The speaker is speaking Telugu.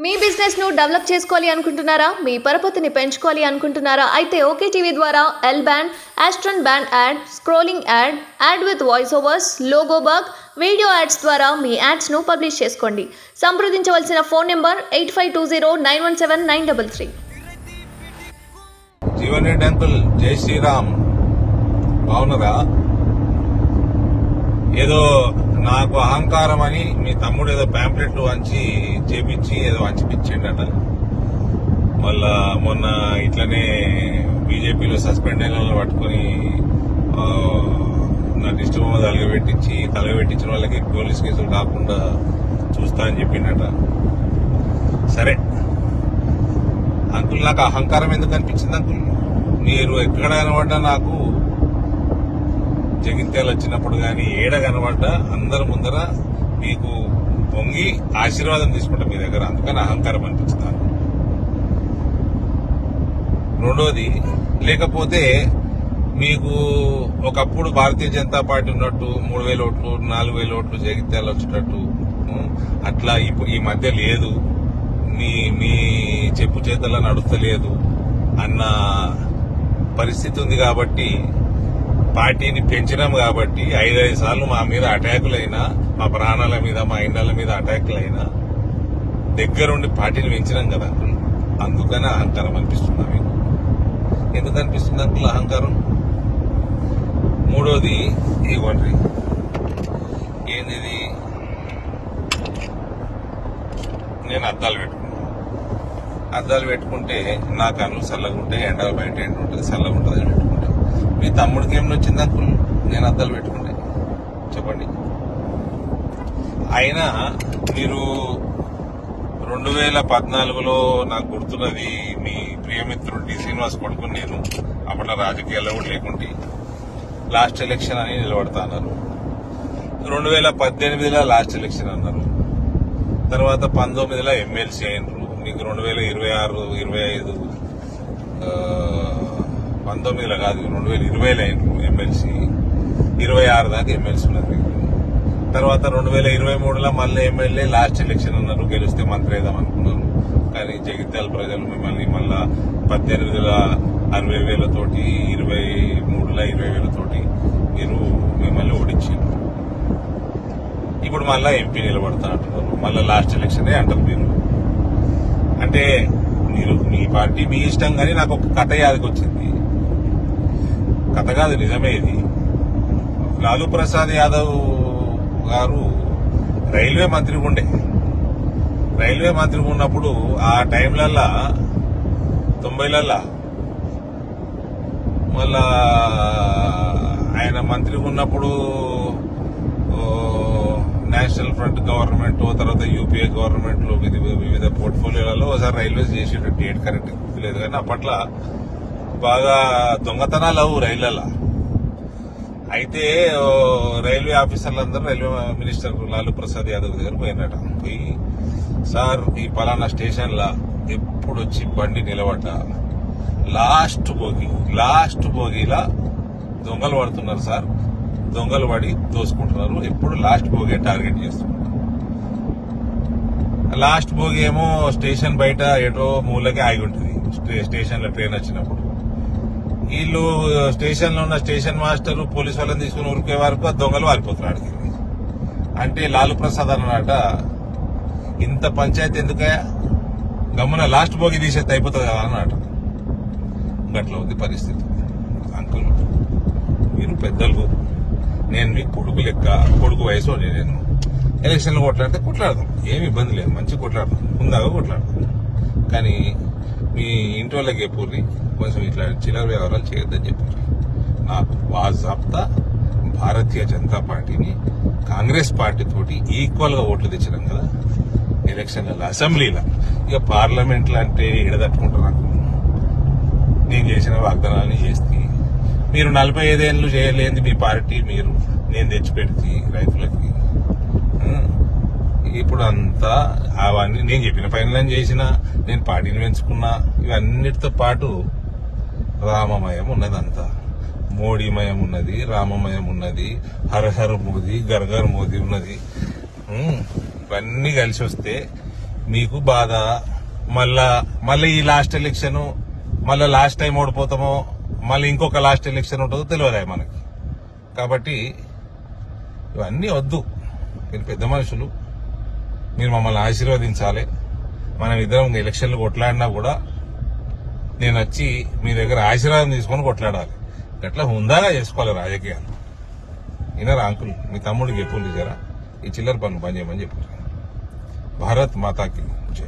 మీ బిజినెస్ ను డెవలప్ చేసుకోవాలి అనుకుంటున్నారా? మీ పరపతిని పెంచుకోవాలి అనుకుంటున్నారా? అయితే ఓకే టీవీ ద్వారా L band, Aston band ad, scrolling ad, ad with voice overs, logo bug, video ads ద్వారా మీ యాడ్స్ ను పబ్లిష్ చేసుకోండి. సంప్రదించవలసిన phone number 8520917933. Jeevan Reddy uncle, జై శ్రీరామ్. బాగున్నారా? ఏదో నాకు అహంకారం అని మీ తమ్ముడు ఏదో ప్యాంప్లెట్లు వంచి చేపించి ఏదో వంచిపించిండట. మళ్ళా మొన్న ఇట్లనే బీజేపీలో సస్పెండ్ అయిన వాళ్ళని పట్టుకుని నా డిస్ట్రిక్ట్ బొమ్మ తలగబెట్టించిన వాళ్ళకి పోలీస్ కేసులు కాకుండా చూస్తా అని చెప్పిండట. సరే అంకుల్, నాకు అహంకారం ఎందుకు అనిపించింది అంకుల్? మీరు ఎక్కడ కనబడ్డా నాకు జగిత్యాలు వచ్చినప్పుడు గాని ఏడ కనబడ్డా అందరి ముందర మీకు పొంగి ఆశీర్వాదం తీసుకుంటా మీ దగ్గర. అందుకని అహంకారం అనిపించింది. రెండోది, లేకపోతే మీకు ఒకప్పుడు భారతీయ జనతా పార్టీ ఉన్నట్టు 3,000 ఓట్లు 4,000 ఓట్లు జగిత్యాలు వచ్చేటట్టు అట్లా ఈ మధ్య లేదు, మీ చెప్పు చేతల్లో నడుస్తలేదు అన్న పరిస్థితి ఉంది. కాబట్టి పార్టీని పెంచినాం కాబట్టి 5 సార్లు మా మీద అటాకులైనా, మా ప్రాణాల మీద మా ఇండ్ల మీద అటాకులైనా దగ్గరుండి పార్టీని పెంచినాం కదా. అందుకని అహంకారం అనిపిస్తుంది మీకు. ఎందుకు అనిపిస్తుంది అంకుల్ అహంకారం? మూడోది, ఇవ్వండి ఏంది, నేను అద్దాలు పెట్టుకుంటే నా కళ్ళు చల్లగా ఉంటాయి, ఎండ బయట ఎండ ఉంటుంది, చల్లగా ఉంటుంది అని పెట్టుకుంటా. మీ తమ్ముడికి ఏమి వచ్చింది అంకుల్ నేను అద్దాలు పెట్టుకుంటే? చెప్పండి. అయినా మీరు 2014లో నాకు గుర్తున్నది, మీ ప్రియమిత్రుడు డి శ్రీనివాస్ కొడుకుని నేను అప్పట్లో రాజకీయాల్లో కూడా లేకుంటే లాస్ట్ ఎలక్షన్ అని నిలబడతా అన్నారు. 2018లో లాస్ట్ ఎలక్షన్ అన్నారు. తర్వాత 19లో ఎమ్మెల్సీ అయినరు. నీకు 2026, 25, 19లో కాదు 2020లో అయినరు ఎమ్మెల్సీ. 26 దాకా ఎమ్మెల్సీ ఉన్నారు మీకు. తర్వాత 2023లో మళ్ళీ ఎమ్మెల్యే లాస్ట్ ఎలక్షన్ అన్నారు. గెలిస్తే మంత్రి వేద్దాం అనుకున్నారు. కానీ జగిత్యాల ప్రజలు మిమ్మల్ని మళ్ళా 18లో 60,000తోటి, 23లో 20,000తోటి మీరు మిమ్మల్ని ఓడించారు. ఇప్పుడు మళ్ళా ఎంపీ నిలబడతా అంటున్నారు. మళ్ళా లాస్ట్ ఎలక్షనే అంటారు మీరు. అంటే మీరు మీ పార్టీ మీ ఇష్టం, కానీ నాకు ఒక కథ యాదకి వచ్చింది. కథ కాదు, నిజమే ఇది. లాలూ ప్రసాద్ యాదవ్ గారు రైల్వే మంత్రిగా ఉండే. రైల్వే మంత్రిగా ఉన్నప్పుడు ఆ టైంలల్లా 90లలో మళ్ళా ఆయన మంత్రిగా ఉన్నప్పుడు నేషనల్ ఫ్రంట్ గవర్నమెంట్, తర్వాత యూపీఏ గవర్నమెంట్ లో వివిధ పోర్ట్ఫోలియోలలో ఒకసారి రైల్వేస్ చేసేట డేట్ కరెక్ట్ లేదు. కానీ అప్పట్లో బాగా దొంగతనాలు అవు రైళ్లలో. అయితే రైల్వే ఆఫీసర్లందరూ రైల్వే మినిస్టర్ లాలూ ప్రసాద్ యాదవ్ దగ్గర పోయినట. పోయి, సార్ ఈ పలానా స్టేషన్ లా ఎప్పుడు వచ్చి బండి నిలబడ్డా లాస్ట్ బోగిలా దొంగలు పడుతున్నారు సార్, దొంగలు పడి దోసుకుంటున్నారు, ఎప్పుడు లాస్ట్ బోగి టార్గెట్ చేస్తున్నారు. లాస్ట్ బోగి ఏమో స్టేషన్ బయట ఏటో మూలకి ఆగి ఉంటుంది. స్టేషన్ లో ట్రైన్ వచ్చినప్పుడు వీళ్ళు స్టేషన్ లో ఉన్న స్టేషన్ మాస్టర్ పోలీసు వాళ్ళని తీసుకుని ఉరికే వరకు ఆ దొంగలు వారిపోతున్నారు. అంటే లాలూ ప్రసాద్ అన్నమాట, ఇంత పంచాయతీ ఎందుకయా, గమ్మున లాస్ట్ బోగి తీసేస్తే అయిపోతుంది కదా అన్నమాట. గట్ల ఉంది పరిస్థితి. అంకుల్, మీరు పెద్దలు, నేను మీ కొడుకు లెక్క, కొడుకు వయసు నేను ఎలక్షన్లు కొట్లాడదాం, ఏమి ఇబ్బంది లేదు, మంచిగా కొట్లాడదాం, ముందాగా కొట్లాడదాం. కానీ మీ ఇంటి వాళ్ళకి చెప్పుర్రి, కొంచెం ఇట్లా చిల్లర వ్యవహారాలు చేయొద్దని చెప్పుర్రి. నాకు వాజాబ్తా భారతీయ జనతా పార్టీని కాంగ్రెస్ పార్టీ తోటి ఈక్వల్ గా ఓట్లు తెచ్చినాం కదా ఎలక్షన్లలో, అసెంబ్లీలో. ఇక పార్లమెంట్లో అంటే ఎడదట్టుకుంటారు. నాకు నేను చేసిన వాగ్దానాన్ని చేస్తే మీరు 45 ఏళ్ళు చేయలేంది మీ పార్టీ, మీరు నేను తెచ్చిపెడితే రైతులకి. ఇప్పుడు అంతా అవన్నీ నేను చెప్పిన పనులను చేసిన, నేను పార్టీని పెంచుకున్నా, ఇవన్నిటితో పాటు రామమయం ఉన్నది. అంతా మోడీమయం ఉన్నది, రామమయం ఉన్నది, హర హర మోదీ, గర్ గర్ మోదీ ఉన్నది. ఇవన్నీ కలిసి వస్తే మీకు బాధ. మళ్ళీ ఈ లాస్ట్ ఎలక్షన్, మళ్ళీ లాస్ట్ టైం ఓడిపోతామో, మళ్ళీ ఇంకొక లాస్ట్ ఎలక్షన్ ఉంటుందో తెలియదు మనకి. కాబట్టి ఇవన్నీ వద్దు. మీరు పెద్ద మనుషులు, మీరు మమ్మల్ని ఆశీర్వదించాలి. మనం ఇద్దరం ఎలక్షన్లు కొట్లాడినా కూడా నేను వచ్చి మీ దగ్గర ఆశీర్వాదం తీసుకొని కొట్లాడాలి. అట్లా హుందాగా చేసుకోవాలి రాజకీయాలు. వినరా అంకుల్? మీ తమ్ముడికి ఎప్పుడు జరా ఈ చిల్లర పనులు పని చేయమని చెప్పారు. భారత్ మాతాకి జై.